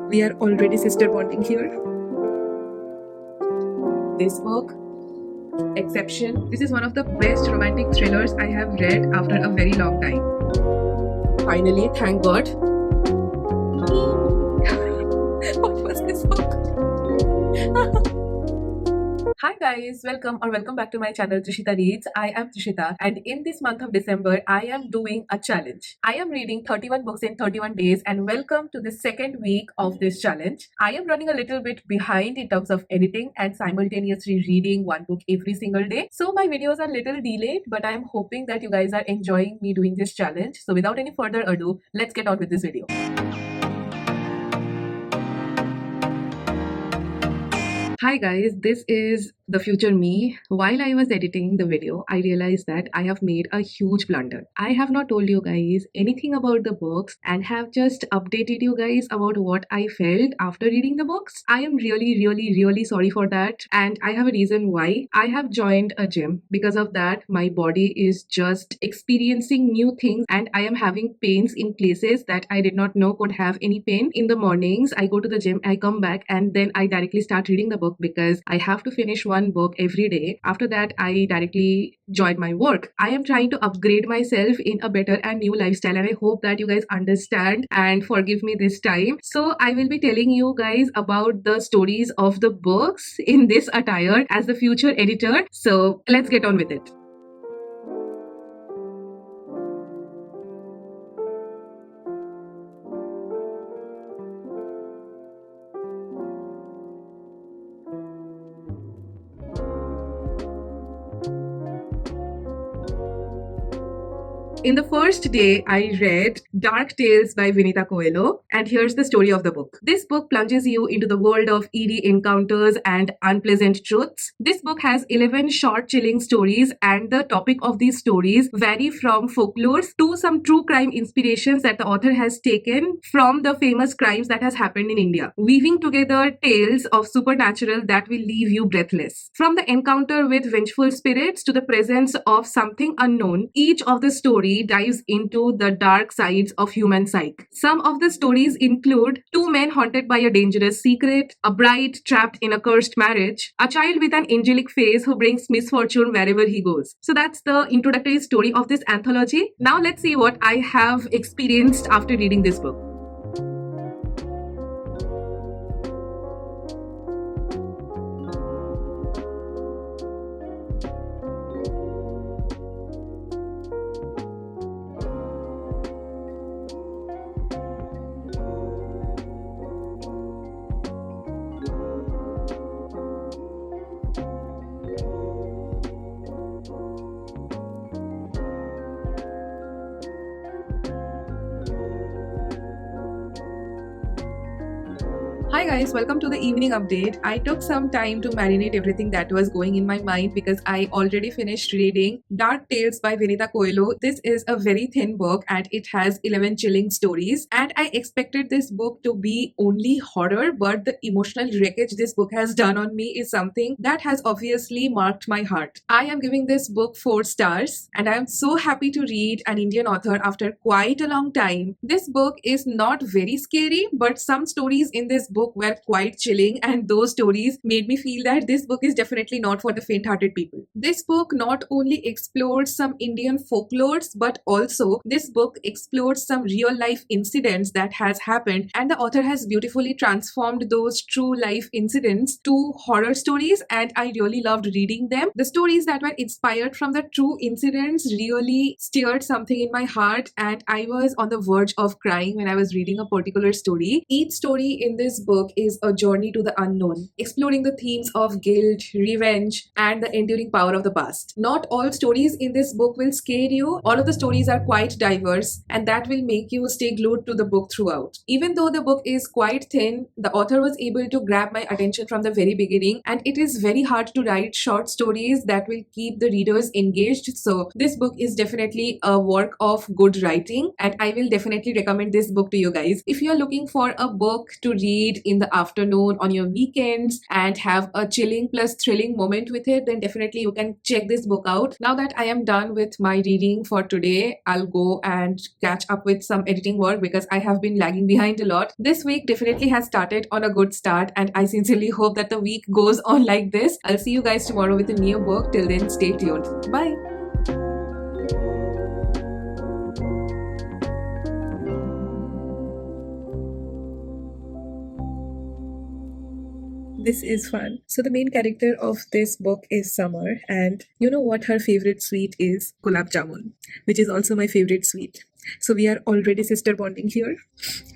We are already sister bonding here. This book, Exception, this is one of the best romantic thrillers I have read after a very long time. Finally, thank God. What was this book? Hi guys, welcome back to my channel Trishita Reads. I am Trishita, and in this month of December, I am doing a challenge. I am reading 31 books in 31 days, and welcome to the second week of this challenge. I am running a little bit behind in terms of editing and simultaneously reading one book every single day. So my videos are a little delayed, but I am hoping that you guys are enjoying me doing this challenge. So without any further ado, let's get on with this video. Hi guys, this is the future me. While I was editing the video, I realized that I have made a huge blunder. I have not told you guys anything about the books and have just updated you guys about what I felt after reading the books. I am really sorry for that, and I have a reason why. I have joined a gym. Because of that, my body is just experiencing new things and I am having pains in places that I did not know could have any pain. In the mornings, I go to the gym, I come back, and then I directly start reading the book because I have to finish one book every day. After that, I directly join my work. I am trying to upgrade myself in a better and new lifestyle, and I hope that you guys understand and forgive me this time. So I will be telling you guys about the stories of the books in this attire as the future editor. So let's get on with it. In the first day, I read Dark Tales by Vinita Coelho, and here's the story of the book. This book plunges you into the world of eerie encounters and unpleasant truths. This book has 11 short, chilling stories, and the topic of these stories vary from folklore to some true crime inspirations that the author has taken from the famous crimes that has happened in India, weaving together tales of supernatural that will leave you breathless. From the encounter with vengeful spirits to the presence of something unknown, each of the stories dives into the dark sides of human psyche. Some of the stories include two men haunted by a dangerous secret, a bride trapped in a cursed marriage, a child with an angelic face who brings misfortune wherever he goes. So that's the introductory story of this anthology. Now let's see what I have experienced after reading this book. Hi guys, welcome to the evening update. I took some time to marinate everything that was going in my mind because I already finished reading Dark Tales by Vinita Coelho. This is a very thin book and it has 11 chilling stories, and I expected this book to be only horror, but the emotional wreckage this book has done on me is something that has obviously marked my heart. I am giving this book 4 stars, and I am so happy to read an Indian author after quite a long time. This book is not very scary, but some stories in this book were quite chilling, and those stories made me feel that this book is definitely not for the faint-hearted people. This book not only explores some Indian folklores, but also this book explores some real-life incidents that has happened, and the author has beautifully transformed those true-life incidents to horror stories, and I really loved reading them. The stories that were inspired from the true incidents really stirred something in my heart, and I was on the verge of crying when I was reading a particular story. Each story in this book is a journey to the unknown, exploring the themes of guilt, revenge, and the enduring power of the past. Not all stories in this book will scare you. All of the stories are quite diverse, and that will make you stay glued to the book throughout. Even though the book is quite thin, the author was able to grab my attention from the very beginning, and it is very hard to write short stories that will keep the readers engaged. So this book is definitely a work of good writing, and I will definitely recommend this book to you guys. If you are looking for a book to read in the afternoon on your weekends and have a chilling plus thrilling moment with it, then definitely you can check this book out. Now that I am done with my reading for today, I'll go and catch up with some editing work because I have been lagging behind a lot. This week definitely has started on a good start, and I sincerely hope that the week goes on like this. I'll see you guys tomorrow with a new book. Till then, stay tuned. Bye. This is fun. So the main character of this book is Summer, and you know what her favorite sweet is? Gulab jamun, which is also my favorite sweet. So we are already sister bonding here.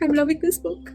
I'm loving this book.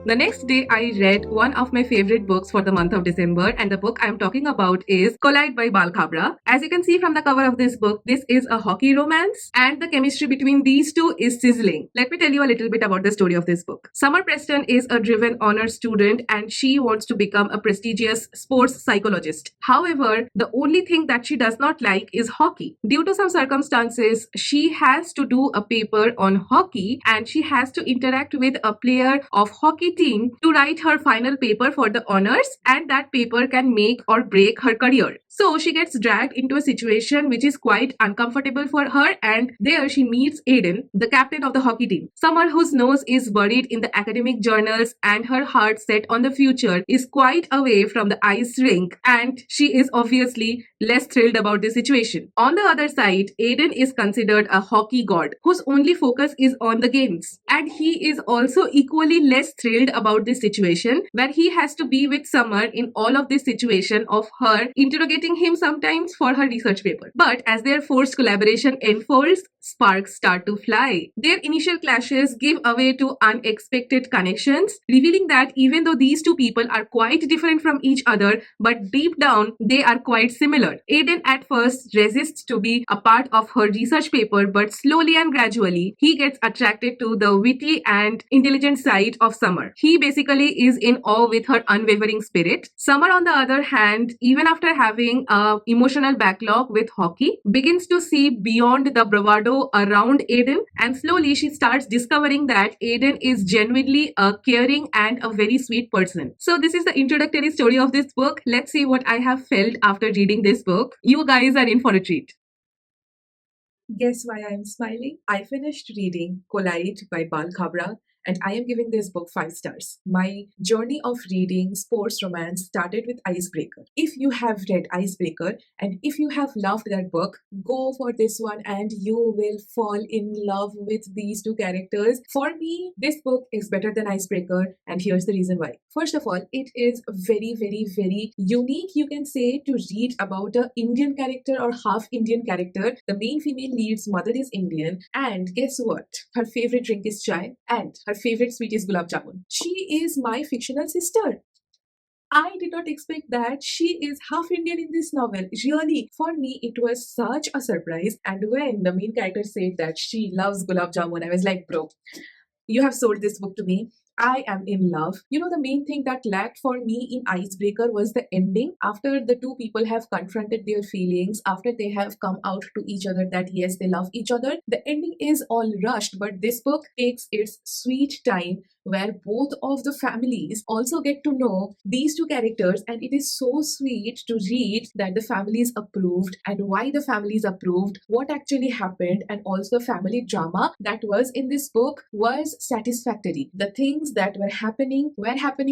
The next day, I read one of my favorite books for the month of December, and the book I'm talking about is Collide by Bal Khabra. As you can see from the cover of this book, this is a hockey romance, and the chemistry between these two is sizzling. Let me tell you a little bit about the story of this book. Summer Preston is a driven honor student, and she wants to become a prestigious sports psychologist. However, the only thing that she does not like is hockey. Due to some circumstances, she has to do a paper on hockey, and she has to interact with a player of hockey team to write her final paper for the honors, and that paper can make or break her career. So she gets dragged into a situation which is quite uncomfortable for her, and there she meets Aiden, the captain of the hockey team. Summer, whose nose is buried in the academic journals and her heart set on the future, is quite away from the ice rink, and she is obviously less thrilled about the situation. On the other side, Aiden is considered a hockey god whose only focus is on the games, and he is also equally less thrilled about this situation where he has to be with Summer in all of this situation of her interrogating him sometimes for her research paper. But as their forced collaboration unfolds, sparks start to fly. Their initial clashes give way to unexpected connections, revealing that even though these two people are quite different from each other, but deep down they are quite similar. Aiden at first resists to be a part of her research paper, but slowly and gradually he gets attracted to the witty and intelligent side of Summer. He basically is in awe with her unwavering spirit. Summer, on the other hand, even after having a emotional backlog with hockey, begins to see beyond the bravado around Aiden, and slowly she starts discovering that Aiden is genuinely a caring and a very sweet person. So this is the introductory story of this book. Let's see what I have felt after reading this book. You guys are in for a treat. Guess why I am smiling? I finished reading Collide by Bal Khabra, and I am giving this book 5 stars. My journey of reading sports romance started with Icebreaker. If you have read Icebreaker and if you have loved that book, go for this one and you will fall in love with these two characters. For me, this book is better than Icebreaker, and here's the reason why. First of all, it is very, very, very unique, you can say, to read about an Indian character or half Indian character. The main female lead's mother is Indian, and guess what? Her favorite drink is chai, and her favorite sweet is gulab jamun. She is my fictional sister. I did not expect that she is half Indian in this novel. Really, for me, it was such a surprise. And when the main character said that she loves gulab jamun, I was like, bro, you have sold this book to me. I am in love. You know, the main thing that lacked for me in Icebreaker was the ending. After the two people have confronted their feelings, after they have come out to each other that yes, they love each other, the ending is all rushed. But this book takes its sweet time where both of the families also get to know these two characters, and it is so sweet to read that the families approved and why the families approved, what actually happened, and also family drama that was in this book was satisfactory. The things that were happening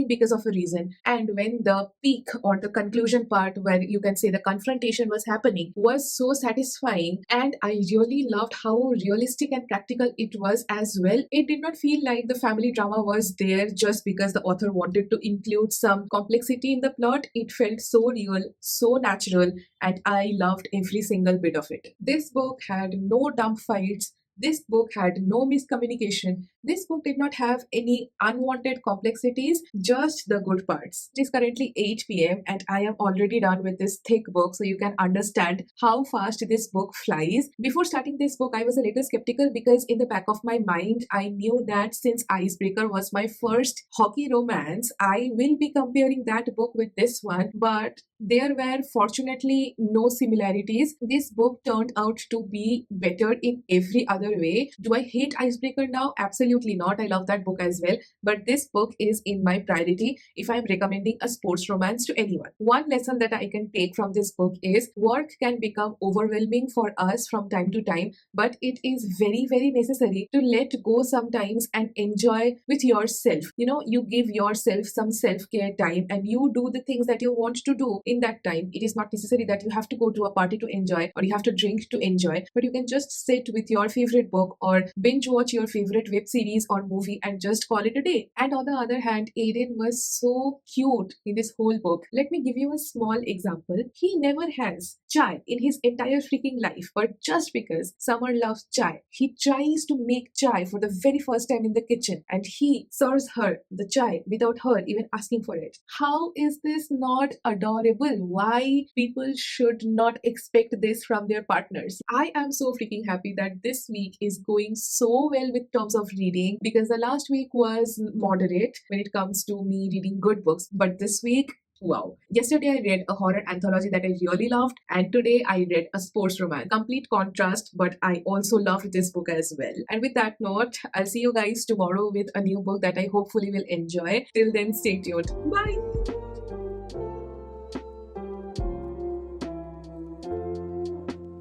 because of a reason, and when the peak or the conclusion part where you can say the confrontation was happening was so satisfying, and I really loved how realistic and practical it was as well. It did not feel like the family drama was there just because the author wanted to include some complexity in the plot. It felt so real, so natural, and I loved every single bit of it. This book had no dumb fights. This book had no miscommunication. This book did not have any unwanted complexities, just the good parts. It is currently 8 p.m. and I am already done with this thick book, so you can understand how fast this book flies. Before starting this book, I was a little skeptical because in the back of my mind, I knew that since Icebreaker was my first hockey romance, I will be comparing that book with this one. But There were fortunately no similarities. This book turned out to be better in every other way. Do I hate Icebreaker now? Absolutely not. I love that book as well. But this book is in my priority if I'm recommending a sports romance to anyone. One lesson that I can take from this book is work can become overwhelming for us from time to time, but it is very, very necessary to let go sometimes and enjoy with yourself. You give yourself some self care time and you do the things that you want to do in that time. It is not necessary that you have to go to a party to enjoy or you have to drink to enjoy, but you can just sit with your favorite book or binge watch your favorite web series or movie and just call it a day. And on the other hand, Aiden was so cute in this whole book. Let me give you a small example. He never has chai in his entire freaking life, but just because Summer loves chai, he tries to make chai for the very first time in the kitchen and he serves her the chai without her even asking for it. How is this not adorable? Why people should not expect this from their partners? I am so freaking happy that this week is going so well with terms of reading, because the last week was moderate when it comes to me reading good books, but this week, wow. Yesterday I read a horror anthology that I really loved, and today I read a sports romance. Complete contrast, but I also loved this book as well. And with that note, I'll see you guys tomorrow with a new book that I hopefully will enjoy. Till then, stay tuned. Bye.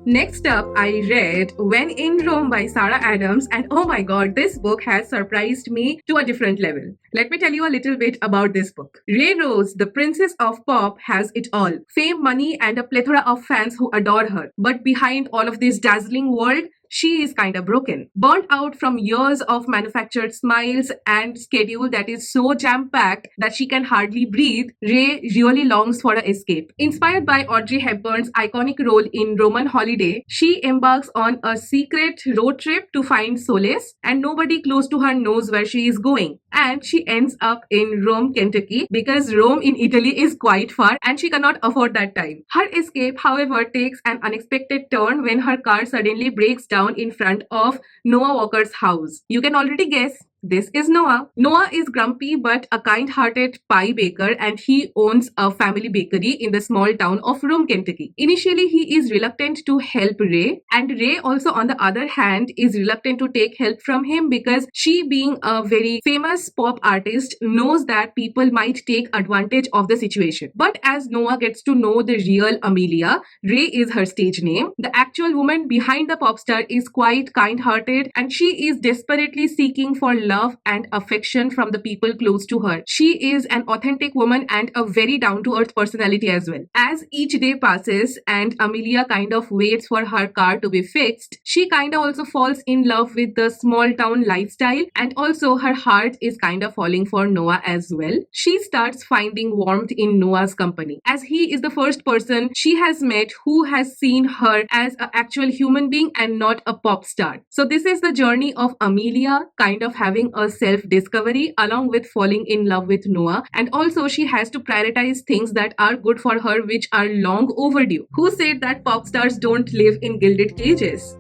Next up, I read When in Rome by Sarah Adams, and oh my god, this book has surprised me to a different level. Let me tell you a little bit about this book. Ray Rose, the princess of pop, has it all: fame, money, and a plethora of fans who adore her. But behind all of this dazzling world, she is kind of broken, burnt out from years of manufactured smiles and schedule that is so jam-packed that she can hardly breathe. Ray really longs for an escape. Inspired by Audrey Hepburn's iconic role in Roman Holiday, she embarks on a secret road trip to find solace, and nobody close to her knows where she is going. And she ends up in Rome, Kentucky, because Rome in Italy is quite far and she cannot afford that time. Her escape, however, takes an unexpected turn when her car suddenly breaks down in front of Noah Walker's house. You can already guess. This is Noah. Noah is grumpy but a kind-hearted pie baker, and he owns a family bakery in the small town of Rome, Kentucky. Initially, he is reluctant to help Ray, and Ray also, on the other hand, is reluctant to take help from him because she, being a very famous pop artist, knows that people might take advantage of the situation. But as Noah gets to know the real Amelia, Ray is her stage name, the actual woman behind the pop star is quite kind-hearted, and she is desperately seeking for love and affection from the people close to her. She is an authentic woman and a very down-to-earth personality as well. As each day passes and Amelia kind of waits for her car to be fixed, she kind of also falls in love with the small town lifestyle, and also her heart is kind of falling for Noah as well. She starts finding warmth in Noah's company, as he is the first person she has met who has seen her as an actual human being and not a pop star. So this is the journey of Amelia kind of having a self-discovery along with falling in love with Noah, and also she has to prioritize things that are good for her which are long overdue. Who said that pop stars don't live in gilded cages?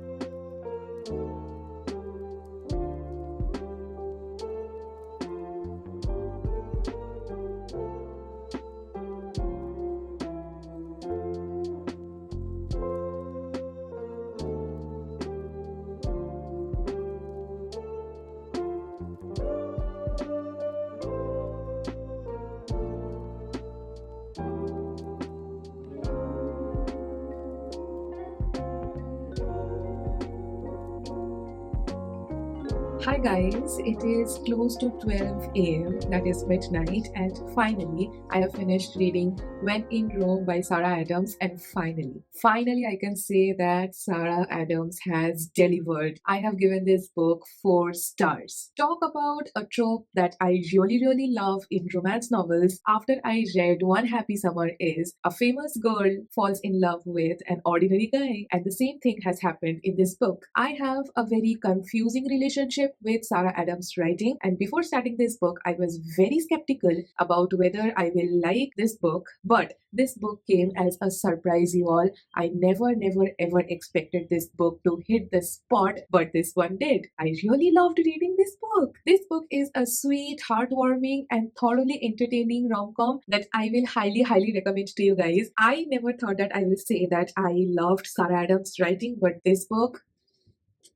Hi guys, it is close to 12 a.m., that is midnight, and finally I have finished reading When in Rome by Sarah Adams, and finally I can say that Sarah Adams has delivered. I have given this book 4 stars. Talk about a trope that I really love in romance novels after I read One Happy Summer is a famous girl falls in love with an ordinary guy, and the same thing has happened in this book. I have a very confusing relationship relationship with Sarah Adams' writing. And before starting this book, I was very skeptical about whether I will like this book. But this book came as a surprise, you all. I never, ever expected this book to hit the spot, but this one did. I really loved reading this book. This book is a sweet, heartwarming, and thoroughly entertaining rom-com that I will highly recommend to you guys. I never thought that I will say that I loved Sarah Adams' writing, but this book,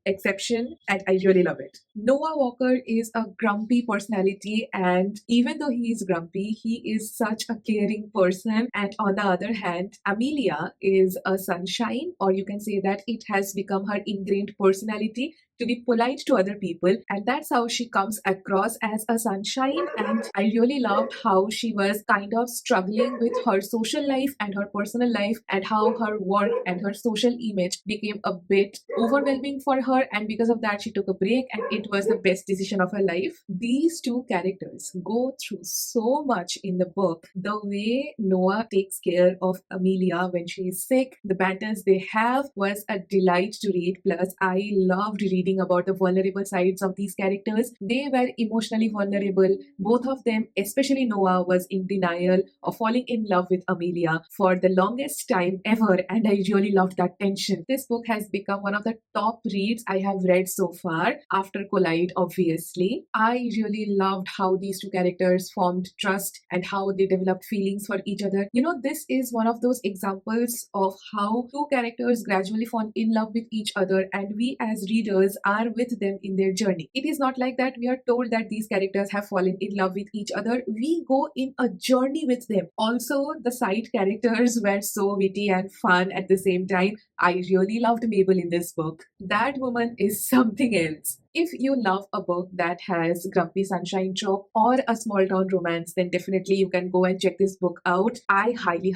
exception, and I really love it. Noah Walker is a grumpy personality, and even though he is grumpy, he is such a caring person. And on the other hand, Amelia is a sunshine, or you can say that it has become her ingrained personality to be polite to other people, and that's how she comes across as a sunshine. And I really loved how she was kind of struggling with her social life and her personal life, and how her work and her social image became a bit overwhelming for her, and because of that she took a break, and it was the best decision of her life. These two characters go through so much in the book. The way Noah takes care of Amelia when she is sick, the battles they have was a delight to read. Plus, I loved reading about the vulnerable sides of these characters. They were emotionally vulnerable. Both of them, especially Noah, was in denial of falling in love with Amelia for the longest time ever, and I really loved that tension. This book has become one of the top reads I have read so far, after Collide, obviously. I really loved how these two characters formed trust and how they developed feelings for each other. You know, this is one of those examples of how two characters gradually fall in love with each other, and we as readers are with them in their journey. It is not like that we are told that these characters have fallen in love with each other. We go in a journey with them. Also, the side characters were so witty and fun at the same time. I really loved Mabel in this book. That woman is something else. If you love a book that has grumpy sunshine trope or a small town romance, then definitely you can go and check this book out. I highly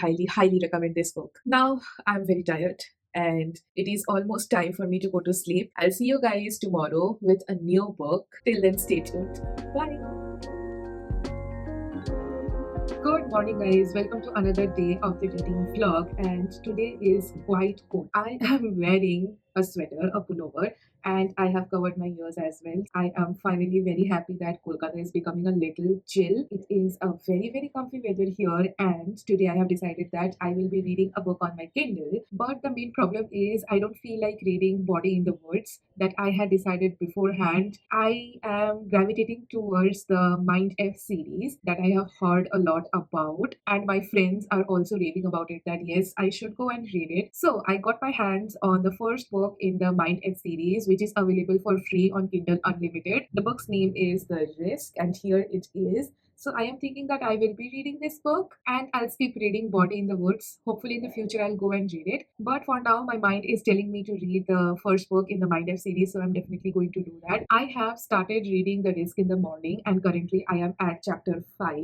recommend this book. Now, I'm very tired, and it is almost time for me to go to sleep. I'll see you guys tomorrow with a new book. Till then, stay tuned. Bye. Good morning, guys. Welcome to another day of the reading vlog, and today is quite cold. I am wearing a sweater, a pullover, and I have covered my ears as well. I am finally very happy that Kolkata is becoming a little chill. It is a very comfy weather here, and today I have decided that I will be reading a book on my Kindle. But the main problem is I don't feel like reading Body in the Woods that I had decided beforehand. I am gravitating towards the Mind F series that I have heard a lot about, and my friends are also raving about it, that yes, I should go and read it. So I got my hands on the first book in the Mind F series, which is available for free on Kindle Unlimited. The book's name is The Risk, and here it is. So I am thinking that I will be reading this book, and I'll skip reading Body in the Woods. Hopefully in the future I'll go and read it. But for now, my mind is telling me to read the first book in the Mind F series, so I'm definitely going to do that. I have started reading The Risk in the morning, and currently I am at chapter 5.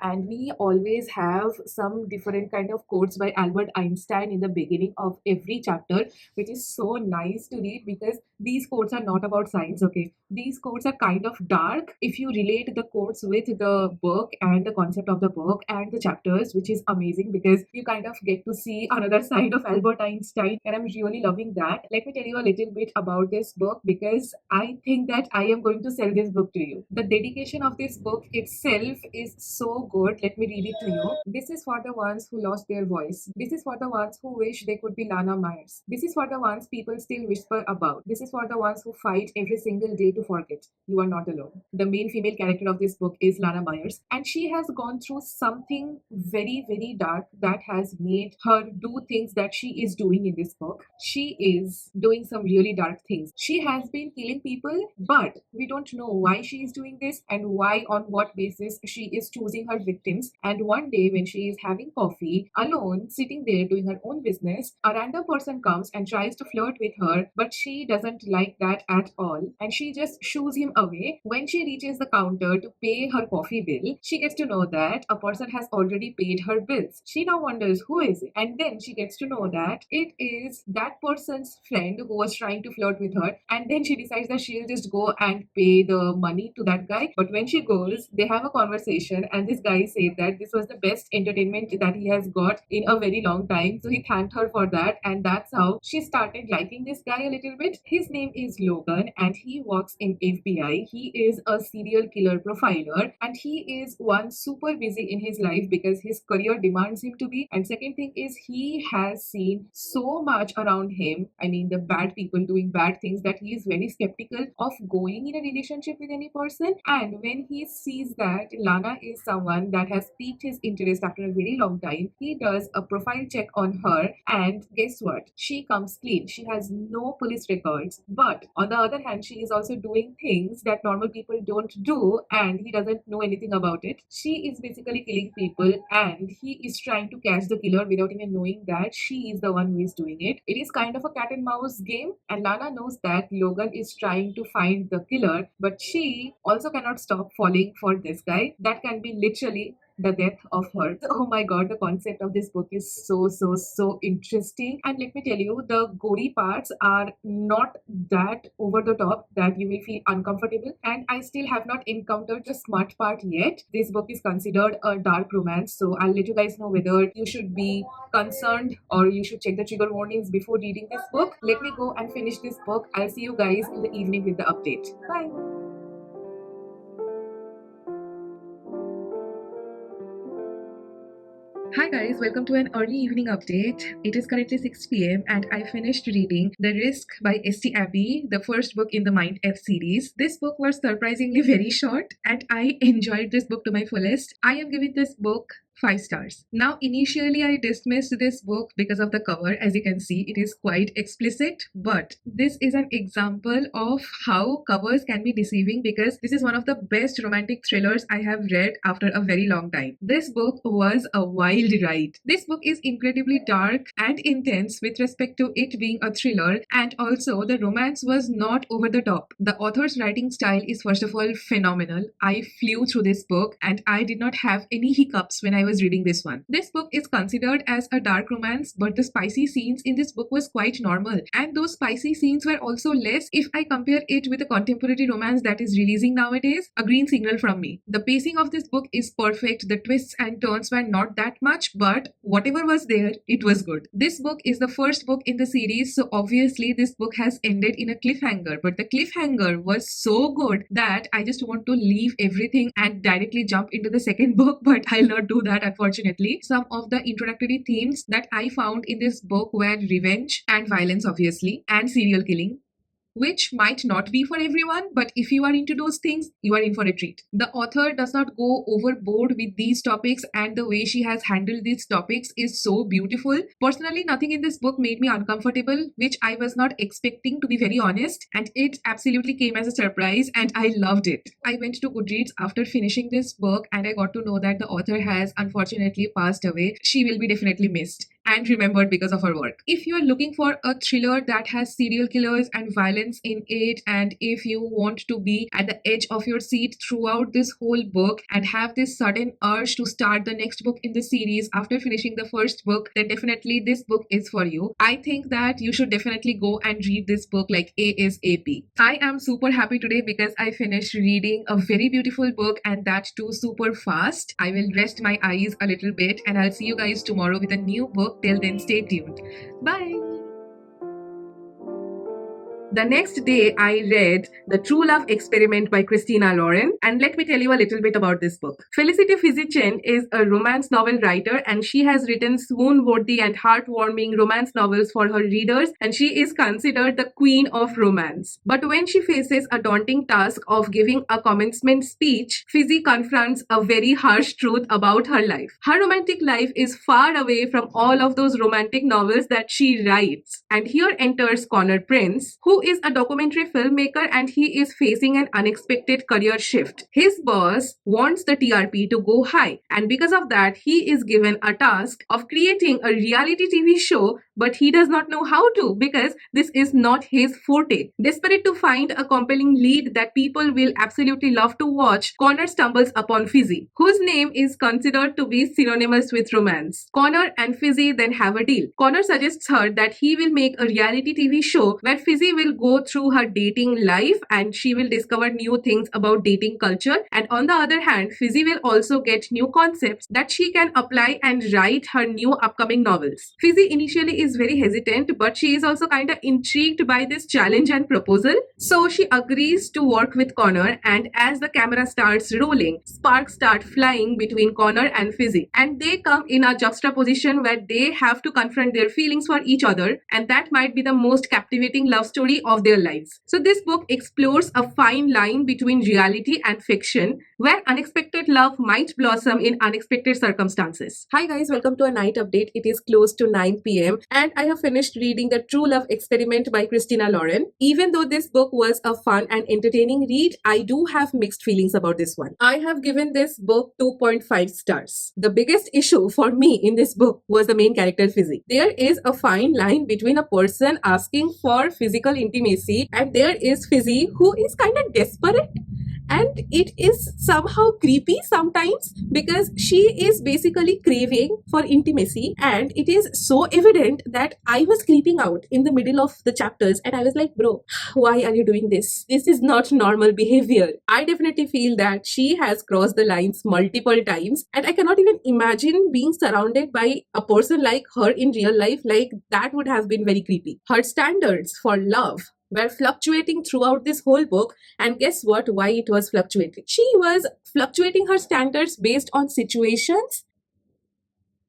And we always have some different kind of quotes by Albert Einstein in the beginning of every chapter, which is so nice to read because these quotes are not about science, okay? These quotes are kind of dark if you relate the quotes with the book and the concept of the book and the chapters, which is amazing because you kind of get to see another side of Albert Einstein, and I'm really loving that. Let me tell you a little bit about this book because I think that I am going to sell this book to you. The dedication of this book itself is so good. Let me read it to you. This is for the ones who lost their voice. This is for the ones who wish they could be Lana Myers. This is for the ones people still whisper about. This is for the ones who fight every single day to forget. You are not alone. The main female character of this book is Lana Myers, and she has gone through something very dark that has made her do things that she is doing in this book. She is doing some really dark things. She has been killing people, but we don't know why she is doing this and why, on what basis she is choosing her victims. And one day when she is having coffee alone, sitting there doing her own business, a random person comes and tries to flirt with her, but she doesn't like that at all, and she just shoos him away. When she reaches the counter to pay her coffee bill, she gets to know that a person has already paid her bills. She now wonders who is it, and then she gets to know that it is that person's friend who was trying to flirt with her, and then she decides that she'll just go and pay the money to that guy. But when she goes, they have a conversation, and this guy guy said that this was the best entertainment that he has got in a very long time. So he thanked her for that, and that's how she started liking this guy a little bit. His name is Logan, and he works in FBI. He is a serial killer profiler, and he is one super busy in his life because his career demands him to be. And second thing is, he has seen so much around him. I mean, the bad people doing bad things, that he is very skeptical of going in a relationship with any person. And when he sees that Lana is someone that has piqued his interest after a very long time, he does a profile check on her, and guess what? She comes clean. She has no police records. But on the other hand, she is also doing things that normal people don't do, and he doesn't know anything about it. She is basically killing people, and he is trying to catch the killer without even knowing that she is the one who is doing it. It is kind of a cat and mouse game, and Lana knows that Logan is trying to find the killer, but she also cannot stop falling for this guy. That can be literally the death of her. Oh my god, the concept of this book is so interesting. And let me tell you, the gory parts are not that over the top that you will feel uncomfortable. And I still have not encountered the smart part yet. This book is considered a dark romance, so I'll let you guys know whether you should be concerned or you should check the trigger warnings before reading this book. Let me go and finish this book. I'll see you guys in the evening with the update. Bye. Hi guys, welcome to an early evening update. It is currently 6 p.m. and I finished reading The Risk by St. Abbey, the first book in the Mind F series. This book was surprisingly very short and I enjoyed this book to my fullest. I am giving this book 5 stars. Now, initially I dismissed this book because of the cover. As you can see, it is quite explicit, but this is an example of how covers can be deceiving, because this is one of the best romantic thrillers I have read after a very long time. This book was a wild ride. This book is incredibly dark and intense with respect to it being a thriller, and also the romance was not over the top. The author's writing style is first of all phenomenal. I flew through this book and I did not have any hiccups when I was reading this one. This book is considered as a dark romance, but the spicy scenes in this book was quite normal, and those spicy scenes were also less if I compare it with a contemporary romance that is releasing nowadays. A green signal from me. The pacing of this book is perfect. The twists and turns were not that much, but whatever was there, it was good. This book is the first book in the series, so obviously this book has ended in a cliffhanger, but the cliffhanger was so good that I just want to leave everything and directly jump into the second book, but I'll not do that unfortunately. Some of the introductory themes that I found in this book were revenge and violence, obviously, and serial killing, which might not be for everyone, but if you are into those things, you are in for a treat. The author does not go overboard with these topics, and the way she has handled these topics is so beautiful. Personally, nothing in this book made me uncomfortable, which I was not expecting, to be very honest, and it absolutely came as a surprise and I loved it. I went to Goodreads after finishing this book and I got to know that the author has unfortunately passed away. She will be definitely missed and remembered because of her work. If you are looking for a thriller that has serial killers and violence in it, and if you want to be at the edge of your seat throughout this whole book and have this sudden urge to start the next book in the series after finishing the first book, then definitely this book is for you. I think that you should definitely go and read this book like ASAP. I am super happy today because I finished reading a very beautiful book, and that too super fast. I will rest my eyes a little bit and I'll see you guys tomorrow with a new book. Till then, stay tuned. Bye. The next day, I read The True Love Experiment by Christina Lauren, and let me tell you a little bit about this book. Felicity Fizichin is a romance novel writer, and she has written swoon-worthy and heartwarming romance novels for her readers, and she is considered the queen of romance. But when she faces a daunting task of giving a commencement speech, Fizzy confronts a very harsh truth about her life. Her romantic life is far away from all of those romantic novels that she writes. And here enters Connor Prince, who is a documentary filmmaker, and he is facing an unexpected career shift. His boss wants the TRP to go high, and because of that, he is given a task of creating a reality TV show, but he does not know how to because this is not his forte. Desperate to find a compelling lead that people will absolutely love to watch, Connor stumbles upon Fizzy, whose name is considered to be synonymous with romance. Connor and Fizzy then have a deal. Connor suggests her that he will make a reality TV show where Fizzy will will go through her dating life and she will discover new things about dating culture. And on the other hand, Fizzy will also get new concepts that she can apply and write her new upcoming novels. Fizzy initially is very hesitant, but she is also kind of intrigued by this challenge and proposal. So she agrees to work with Connor, and as the camera starts rolling, sparks start flying between Connor and Fizzy. And they come in a juxtaposition where they have to confront their feelings for each other, and that might be the most captivating love story of their lives. So this book explores a fine line between reality and fiction, where unexpected love might blossom in unexpected circumstances. Hi guys, welcome to a night update. It is close to 9 p.m. and I have finished reading The True Love Experiment by Christina Lauren. Even though this book was a fun and entertaining read, I do have mixed feelings about this one. I have given this book 2.5 stars. The biggest issue for me in this book was the main character Fizzy. There is a fine line between a person asking for physical intimacy and there is Fizzy who is kind of desperate, and it is somehow creepy sometimes because she is basically craving for intimacy, and it is so evident that I was creeping out in the middle of the chapters and I was like, bro, why are you doing this? This is not normal behavior. I definitely feel that she has crossed the lines multiple times, and I cannot even imagine being surrounded by a person like her in real life. Like, that would have been very creepy. Her standards for love were fluctuating throughout this whole book, and guess what? Why it was fluctuating? She was fluctuating her standards based on situations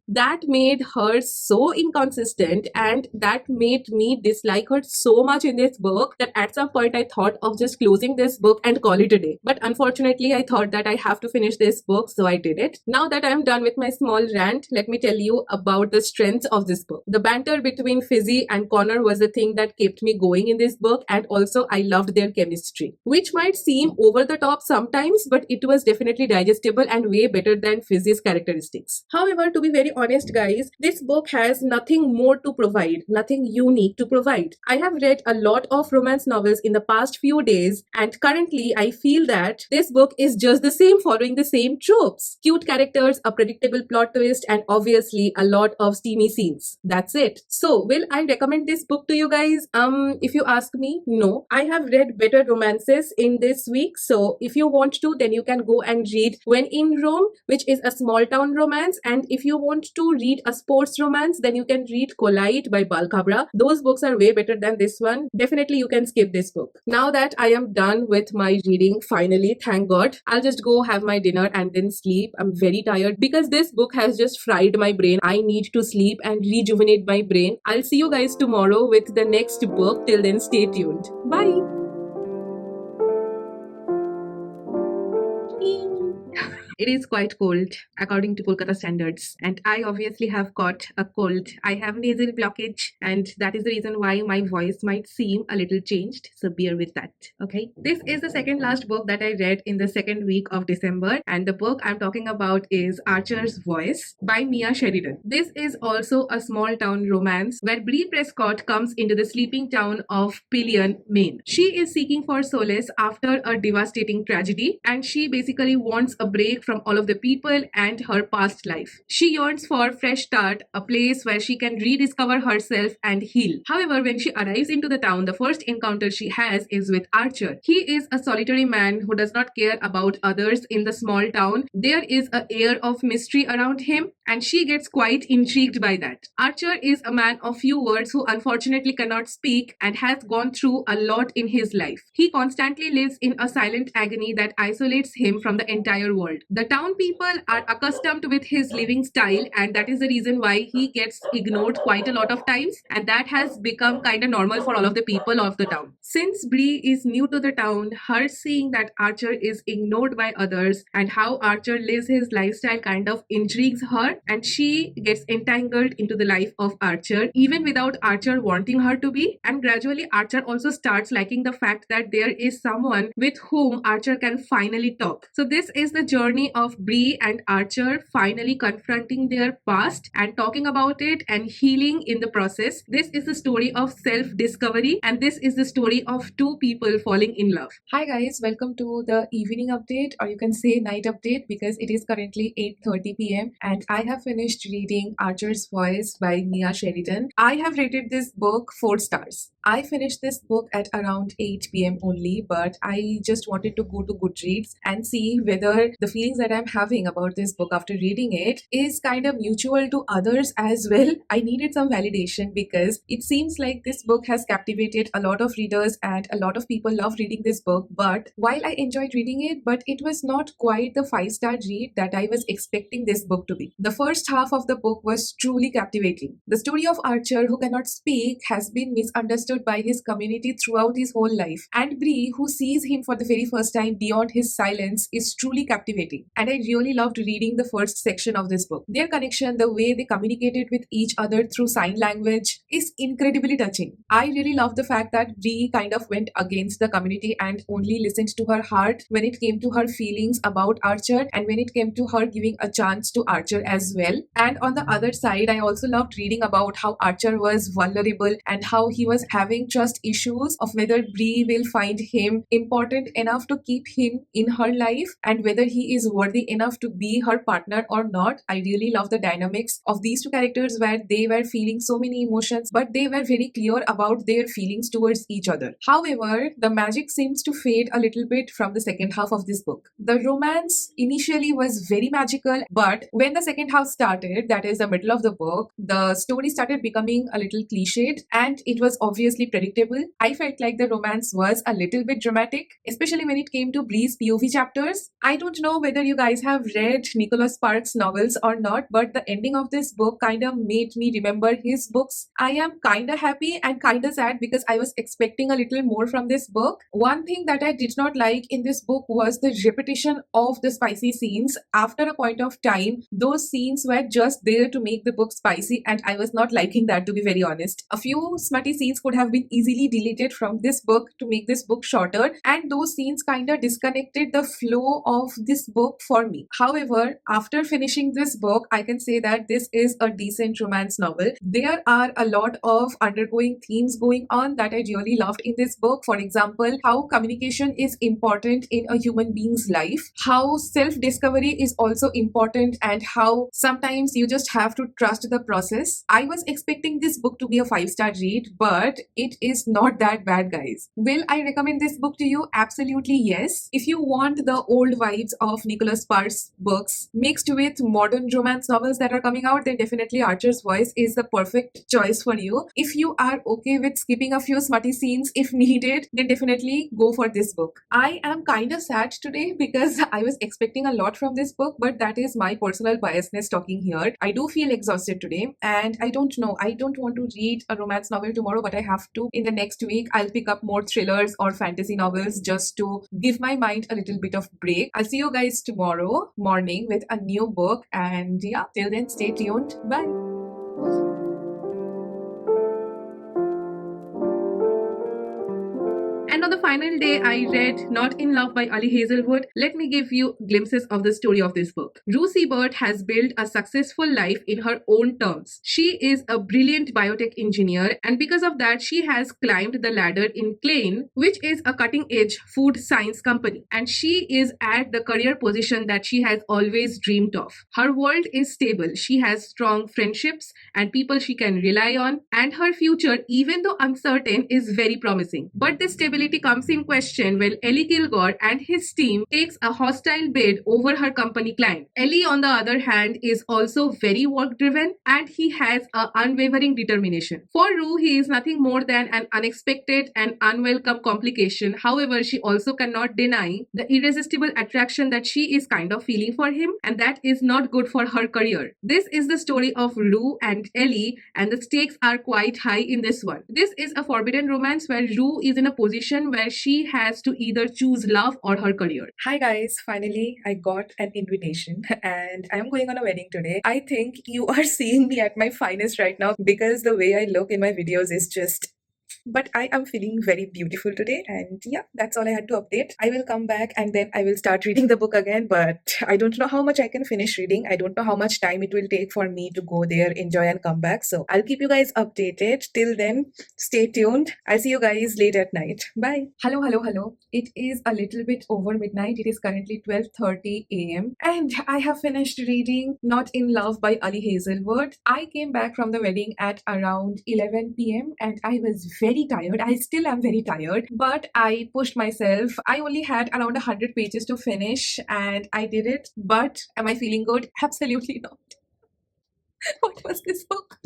that made her so inconsistent, and that made me dislike her so much in this book that at some point I thought of just closing this book and call it a day. But unfortunately, I thought that I have to finish this book, so I did it. Now that I'm done with my small rant, let me tell you about the strengths of this book. The banter between Fizzy and Connor was the thing that kept me going in this book, and also I loved their chemistry, which might seem over the top sometimes, but it was definitely digestible and way better than Fizzy's characteristics. However, to be very honest guys, this book has nothing more to provide, nothing unique to provide. I have read a lot of romance novels in the past few days, and currently I feel that this book is just the same, following the same tropes. Cute characters, a predictable plot twist, and obviously a lot of steamy scenes. That's it. So will I recommend this book to you guys? If you ask me, no. I have read better romances in this week, so if you want to, then you can go and read When in Rome, which is a small town romance, and if you want to read a sports romance, then you can read Collide by Bal Kabra. Those books are way better than this one. Definitely you can skip this book. Now that I am done with my reading, finally, thank God, I'll just go have my dinner and then sleep. I'm very tired because this book has just fried my brain. I need to sleep and rejuvenate my brain. I'll see you guys tomorrow with the next book. Till then, stay tuned. Bye. It is quite cold according to Kolkata standards, and I obviously have got a cold. I have nasal blockage, and that is the reason why my voice might seem a little changed, so bear with that. Okay, this is the second last book that I read in the second week of December, and the book I'm talking about is Archer's Voice by Mia Sheridan. This is also a small town romance where Bree Prescott comes into the sleeping town of Pillion, Maine. She is seeking for solace after a devastating tragedy, and she basically wants a break from all of the people and her past life. She yearns for a fresh start, a place where she can rediscover herself and heal. However, when she arrives into the town, the first encounter she has is with Archer. He is a solitary man who does not care about others in the small town. There is an air of mystery around him, and she gets quite intrigued by that. Archer is a man of few words who unfortunately cannot speak and has gone through a lot in his life. He constantly lives in a silent agony that isolates him from the entire world. The town people are accustomed with his living style, and that is the reason why he gets ignored quite a lot of times, and that has become kind of normal for all of the people of the town. Since Bree is new to the town, her seeing that Archer is ignored by others and how Archer lives his lifestyle kind of intrigues her, and she gets entangled into the life of Archer even without Archer wanting her to be. And gradually Archer also starts liking the fact that there is someone with whom Archer can finally talk. So this is the journey of Bree and Archer finally confronting their past and talking about it and healing in the process. This is the story of self-discovery, and this is the story of two people falling in love. Hi guys, welcome to the evening update, or you can say night update, because it is currently 8:30 p.m. and I have finished reading Archer's Voice by Mia Sheridan. I have rated this book 4 stars. I finished this book at around 8 p.m. only, but I just wanted to go to Goodreads and see whether the feelings that I'm having about this book after reading it is kind of mutual to others as well. I needed some validation because it seems like this book has captivated a lot of readers and a lot of people love reading this book. But while I enjoyed reading it, but it was not quite the 5-star read that I was expecting this book to be. The first half of the book was truly captivating. The story of Archer, who cannot speak, has been misunderstood by his community throughout his whole life. And Bree, who sees him for the very first time beyond his silence, is truly captivating. And I really loved reading the first section of this book. Their connection, the way they communicated with each other through sign language, is incredibly touching. I really love the fact that Bree kind of went against the community and only listened to her heart when it came to her feelings about Archer and when it came to her giving a chance to Archer as well. And on the other side, I also loved reading about how Archer was vulnerable and how he was having trust issues of whether Bree will find him important enough to keep him in her life and whether he is worthy enough to be her partner or not. I really love the dynamics of these two characters where they were feeling so many emotions, but they were very clear about their feelings towards each other. However, the magic seems to fade a little bit from the second half of this book. The romance initially was very magical, but when the second half started, that is the middle of the book, the story started becoming a little cliched and it was obviously predictable. I felt like the romance was a little bit dramatic, especially when it came to Bree's POV chapters. I don't know whether you guys have read Nicholas Sparks' novels or not, but the ending of this book kind of made me remember his books. I am kind of happy and kind of sad because I was expecting a little more from this book. One thing that I did not like in this book was the repetition of the spicy scenes. After a point of time, those scenes were just there to make the book spicy, and I was not liking that, to be very honest. A few smutty scenes could have been easily deleted from this book to make this book shorter, and those scenes kind of disconnected the flow of this book for me. However, after finishing this book, I can say that this is a decent romance novel. There are a lot of undergoing themes going on that I really loved in this book. For example, how communication is important in a human being's life, how self-discovery is also important, and how sometimes you just have to trust the process. I was expecting this book to be a 5-star read, but it is not that bad, guys. Will I recommend this book to you? Absolutely yes. If you want the old vibes of Nicholas Sparks books mixed with modern romance novels that are coming out, then definitely Archer's Voice is the perfect choice for you. If you are okay with skipping a few smutty scenes if needed, then definitely go for this book. I am kind of sad today because I was expecting a lot from this book, but that is my personal biasness talking here. I do feel exhausted today, and I don't know, I don't want to read a romance novel tomorrow, but I have to. In the next week, I'll pick up more thrillers or fantasy novels just to give my mind a little bit of break. I'll see you guys tomorrow morning with a new book, and yeah, till then, stay tuned. Bye. And on the final day, I read Not in Love by Ali Hazelwood. Let me give you glimpses of the story of this book. Rue Siebert has built a successful life in her own terms. She is a brilliant biotech engineer, and because of that, she has climbed the ladder in Klein, which is a cutting-edge food science company. And she is at the career position that she has always dreamed of. Her world is stable. She has strong friendships and people she can rely on, and her future, even though uncertain, is very promising. But this stability comes in question when Ellie Kilgore and his team takes a hostile bid over her company client. Ellie, on the other hand, is also very work-driven and he has an unwavering determination. For Rue, he is nothing more than an unexpected and unwelcome complication. However, she also cannot deny the irresistible attraction that she is kind of feeling for him, and that is not good for her career. This is the story of Rue and Ellie, and the stakes are quite high in this one. This is a forbidden romance where Rue is in a position where she has to either choose love or her career. Hi guys, finally I got an invitation and I'm going on a wedding today. I think you are seeing me at my finest right now because the way I look in my videos is just... But I am feeling very beautiful today, and yeah, that's all I had to update. I will come back and then I will start reading the book again, but I don't know how much I can finish reading. I don't know how much time it will take for me to go there, enjoy and come back. So I'll keep you guys updated. Till then, stay tuned. I'll see you guys late at night. Bye. Hello. It is a little bit over midnight. It is currently 12:30 a.m. and I have finished reading Not in Love by Ali Hazelwood. I came back from the wedding at around 11 p.m. and I was very very tired. I still am very tired, but I pushed myself. I only had around 100 pages to finish and I did it. But am I feeling good? Absolutely not. What was this book?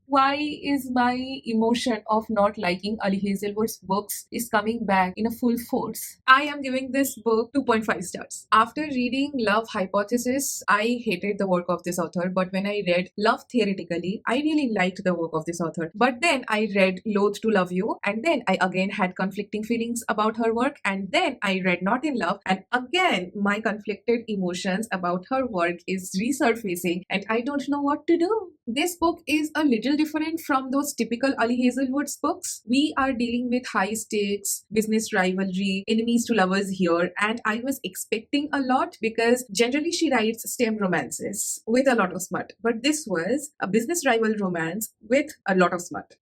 Why is my emotion of not liking Ali Hazelwood's books is coming back in a full force? I am giving this book 2.5 stars. After reading Love Hypothesis, I hated the work of this author, but when I read Love Theoretically, I really liked the work of this author. But then I read Loath to Love You, and then I again had conflicting feelings about her work, and then I read Not in Love, and again my conflicted emotions about her work is resurfacing, and I don't know what to do. This book is a little different from those typical Ali Hazelwood's books. We are dealing with high stakes, business rivalry, enemies to lovers here, and I was expecting a lot because generally she writes STEM romances with a lot of smut. But this was a business rival romance with a lot of smut.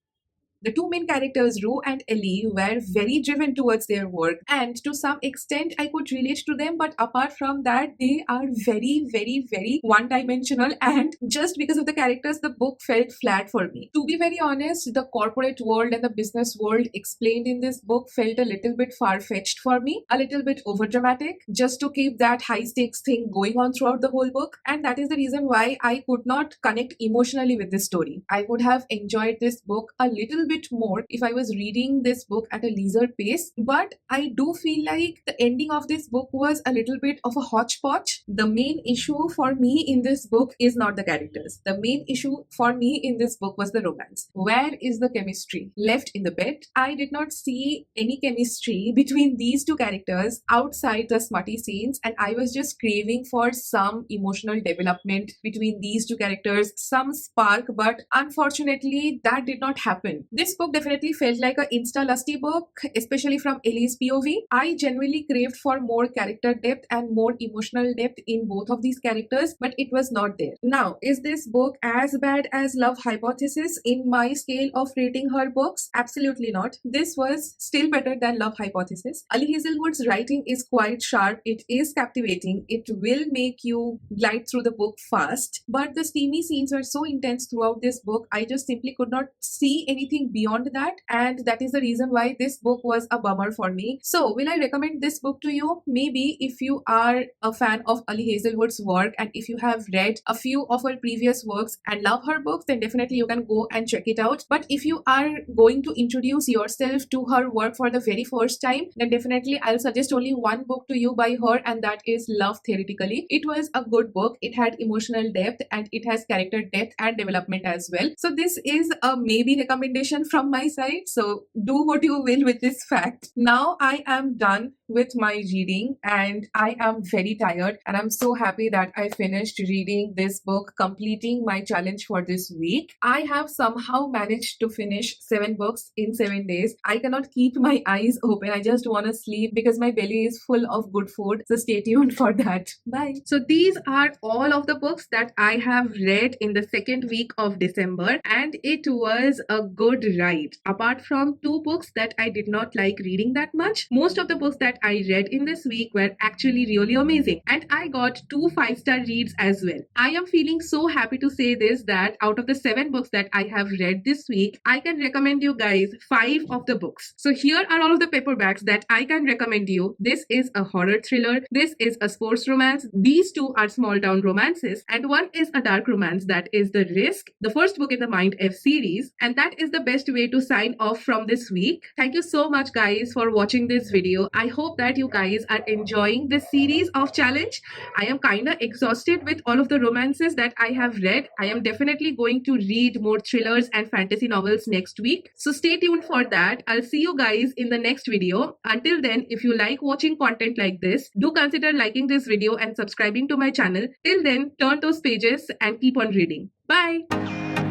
The two main characters, Rue and Ellie, were very driven towards their work, and to some extent, I could relate to them. But apart from that, they are very, very, very one dimensional, and just because of the characters, the book felt flat for me. To be very honest, the corporate world and the business world explained in this book felt a little bit far fetched for me, a little bit overdramatic, just to keep that high stakes thing going on throughout the whole book. And that is the reason why I could not connect emotionally with this story. I would have enjoyed this book a little bit more if I was reading this book at a leisure pace, but I do feel like the ending of this book was a little bit of a hodgepodge. The main issue for me in this book is not the characters. The main issue for me in this book was the romance. Where is the chemistry? Left in the bed. I did not see any chemistry between these two characters outside the smutty scenes, and I was just craving for some emotional development between these two characters, some spark, but unfortunately that did not happen. This book definitely felt like a insta-lusty book, especially from Ellie's POV. I genuinely craved for more character depth and more emotional depth in both of these characters, but it was not there. Now, is this book as bad as Love Hypothesis in my scale of rating her books? Absolutely not. This was still better than Love Hypothesis. Ali Hazelwood's writing is quite sharp. It is captivating. It will make you glide through the book fast, but the steamy scenes were so intense throughout this book, I just simply could not see anything beyond that, and that is the reason why this book was a bummer for me. So will I recommend this book to you? Maybe if you are a fan of Ali Hazelwood's work and if you have read a few of her previous works and love her books, then definitely you can go and check it out. But if you are going to introduce yourself to her work for the very first time, then definitely I'll suggest only one book to you by her, and that is Love Theoretically. It was a good book. It had emotional depth and it has character depth and development as well. So this is a maybe recommendation from my side. So do what you will with this fact. Now I am done with my reading and I am very tired, and I'm so happy that I finished reading this book, completing my challenge for this week. I have somehow managed to finish 7 books in 7 days. I cannot keep my eyes open. I just want to sleep because my belly is full of good food. So stay tuned for that. Bye. So these are all of the books that I have read in the second week of December, and it was a good ride. Apart from 2 books that I did not like reading that much, most of the books that I read in this week were actually really amazing, and I got 2 5-star reads as well. I am feeling so happy to say this, that out of the 7 books that I have read this week, I can recommend you guys 5 of the books. So here are all of the paperbacks that I can recommend you. This is a horror thriller, this is a sports romance, these 2 are small town romances, and one is a dark romance, that is The Risk, the first book in the Mind F series. And that is the best way to sign off from this week. Thank you so much guys for watching this video. I hope that you guys are enjoying this series of challenge. I am kinda exhausted with all of the romances that I have read. I am definitely going to read more thrillers and fantasy novels next week. So stay tuned for that. I'll see you guys in the next video. Until then, if you like watching content like this, do consider liking this video and subscribing to my channel. Till then, turn those pages and keep on reading. Bye!